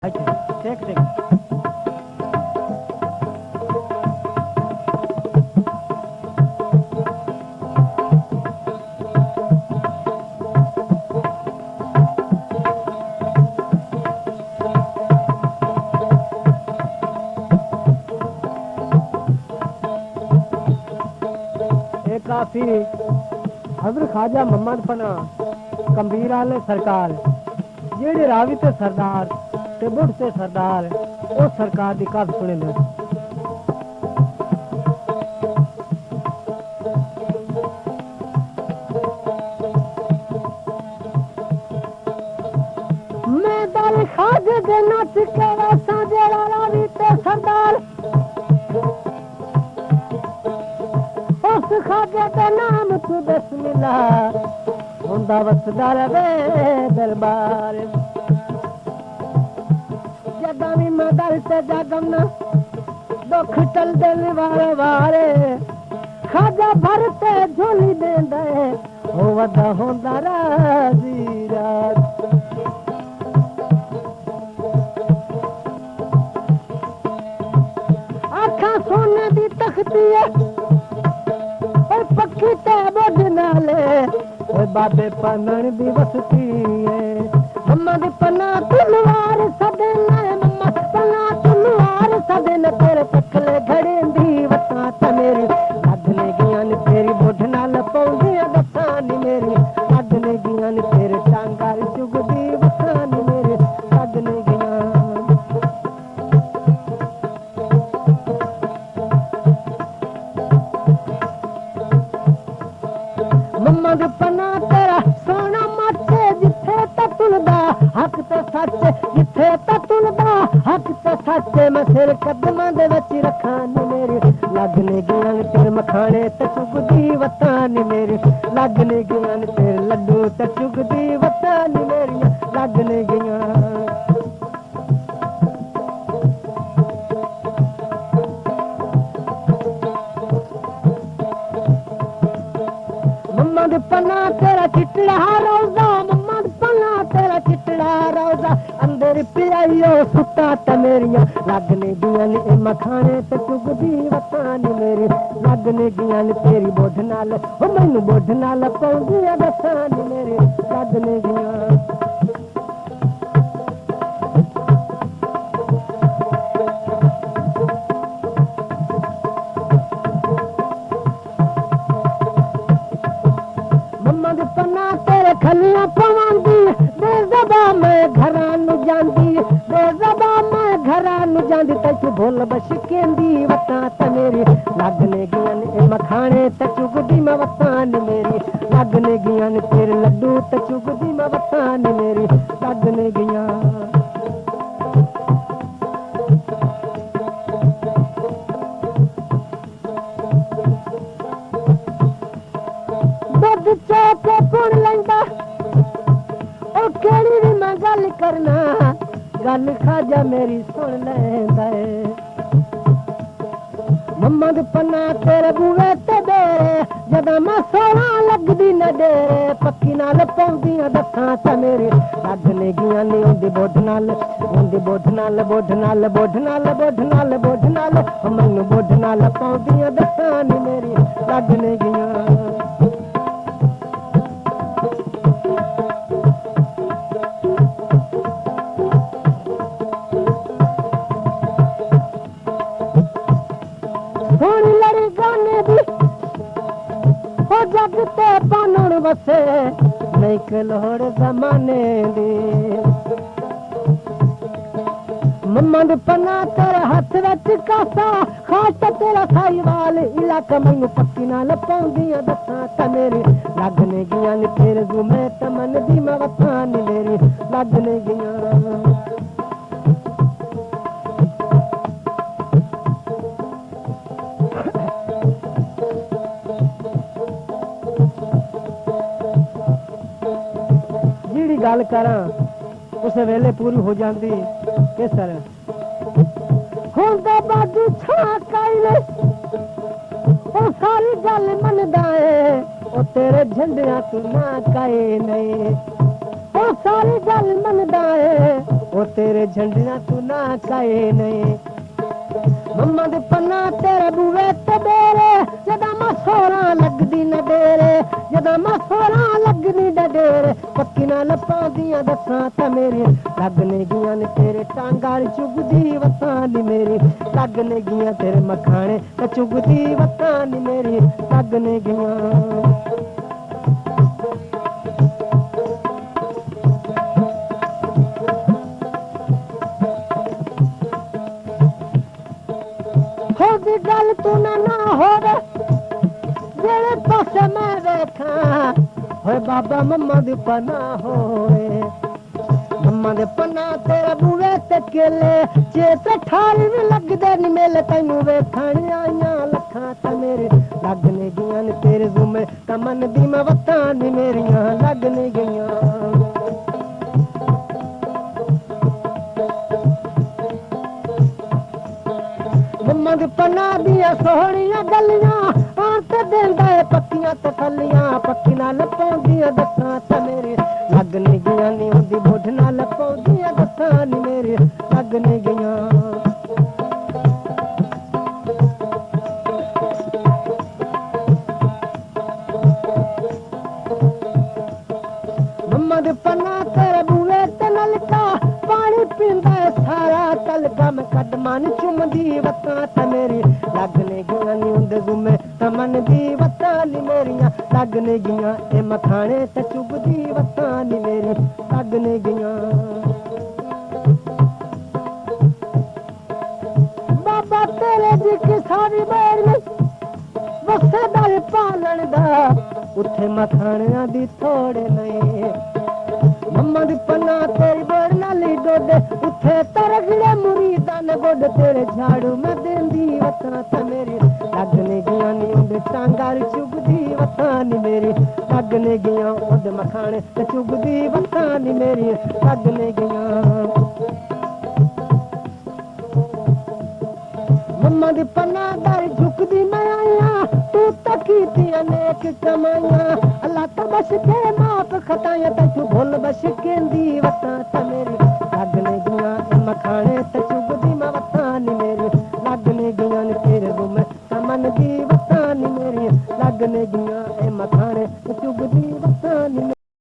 अच्छा ठीक ठीक। एक काफी हजरत ख्वाजा मोहम्मद पना कबीर आले सरकार जेड़े रावी ते सरदार ते बुढ़ ते सरदार ओ सरकार दी काफी सुने ले। मैं दल खाजे दे नच के वसा जेड़ा रावी ते सरदार उस खाजे दे नाम तू बिस्मिल्लाह हुंदा वसदा रवे दरबार। जदा भी मैं दल ते जागम ना दुख टल दिल वारे वारे खाजा भरते झोली देंदा हो वदा होंदा राजी रात। आखा सोने दी तख्ती है और पक्की ते बोझ नाले बाबे पनन दी वसती है। मम्मा दी पन्ना तलवार सदन मम्मा पन्ना तलवार सदन तेरे पखले घड़े दी वता ते मेरी लगने गियां ने तेरी बोझ नाल पौंदियां दसां नी मेरी लगने गियां ने तेरे टांगा चुगदी वता नी मेरी लगने गियां। मम्मा दे पन्ना तेरा सोना माचे जिथे तुलदा हक ते सच जिथे तुलदा हक ते सच मैं सिर कदमां दे विच रखां नी मेरी लगने गियां तेरे मखाने ते चुगदी वता नी मेरी लगने गियां तेरे लड्डू ते चुगदी वता नी मेरी लगने गियां। मम्मा दे पन्ना तेरा चिट्टा रोजा मम्मा दे पन्ना तेरा चिट्टा रोजा अंदर पियाइयो सुता ते मेरिया लगने गियां ने मखाने ते चुगदी वता नी मेरी लगने गियां ने तेरी बोझ नाल ओ मैनू बोझ नाल पौंदी दसां नी मेरी लगने गियां। मम्मा दे पन्ना तेरे खलियां पवांदी बेज़बा मैं घरां नु जांदी बेज़बा मैं घरां नु जांदी ते भुल बशकेंदी वता ते मेरी लगने गियां ने मखाने ते चुगदी मैं वता नी मेरी लगने गियां ने तेरे लड्डू ते चुगदी मैं वता नी मेरी लगने गियां। दुध चौके पुण लैंदा ओ केड़ी भी मैं गल करना गल खाजा मेरी सुन लैंदा मम्मा दे पन्ना तेरे बूहे ते डेरे जदा मैं सोना लगदी न डेरे पक्की नाल पौंदियां दसां ते मेरी लगने गियां नी उंदी बोझ नाल बोझ नाल बोझ नाल बोझ नाल बोझ नाल बोझ नाल मैनू बोझ नाल पौंदियां दसां नी मेरी लगने गियां। सोनी लड़ी गाने दी हो जग ते बनण वसे नहीं कलोड़ जमाने दी। मम्मा दे पन्ना तेरे हथ विच कासा खास तेरा साईवाल इलाका मैनू पक्की नाल पौंदियां दसां ते मेरी लगने गियां ने तेरे गुमे ते मन दी मैं वता नी मेरी लगने गियां। जिहड़ी गल करा उस वेले पूरी हो जाती किस तरह हुंदा बाजू छा काइले ओ सारी गल मनदा है ओ तेरे झंडियां तू ना काए नहीं ओ सारी गल मनदा है ओ तेरे झंडियां तू ना काए नहीं मम्मा दे पन्ना तेरे बूवे ते डेरे जदा मैं सोरा लगदी न डेरे जदा मैं सोरा लगदी न डेरे पक्की ना लपांदियां दसां ते मेरी लगने गियां ने तेरे टांगाल चुगदी वसां नी मेरी लगने गियां तेरे मखाने ते चुगदी वसां नी मेरी लगने गियां होगी गल तू ना होवे जेड़े पासे मैं देखा होए बाबा मम्मा दी पना होए मम्मा दे पना तेरे बूवे ते केले जे ते ठारी भी लगदे नी मेले तैनू वेखण आइयां लखां ते मेरे लगने गियां ने तेरे जुमे कमन दी मैं वतां नी मेरियां लगने गियां मम्मा दी पना दियां सोहणियां गलियां आन ते देंदा है पक्कियां ते थलियां पक्की नाल पौंदियां दसां ते मेरी लगने गियां नी हुंदी बुढ़ नाल पौंदियां दसां नी मेरी लगने गियां मम्मा दे पना तेरे बूवे ते नलका पानी पींदा है सारा तलका मैं कदमान चुमदी वतां ते मेरी लगने गियां नी हुंदे जुमे तमन दी वतां नी मेरियां लगने गियां ए मखाने ते चुगदी वतां नी मेरी लगने गियां बाबा तेरे दी की सारी मेरी वसे दल पालन दा उथे मखाणियां दी थोड़े नहीं मम्मा दी पन्ना तेरी बड़ नाली डोडे उथे तरगड़े मुरीदां ने गोड तेरे झाड़ू मैं देंदी वतां ते मेरी लगने गियां नी उंदे टांगाल चुगदी वतां नी मेरी लगने गियां उंदे मखाने ते चुगदी वतां नी मेरी लगने गियां मम्मा दी पन्ना दर झुकदी मैं आया तू तकी थी अनेक कमाइयां अल्लाह तो बस के माप खताया तू भूल बस केंदी वतां ते मेरी लगने गियां मखाने ते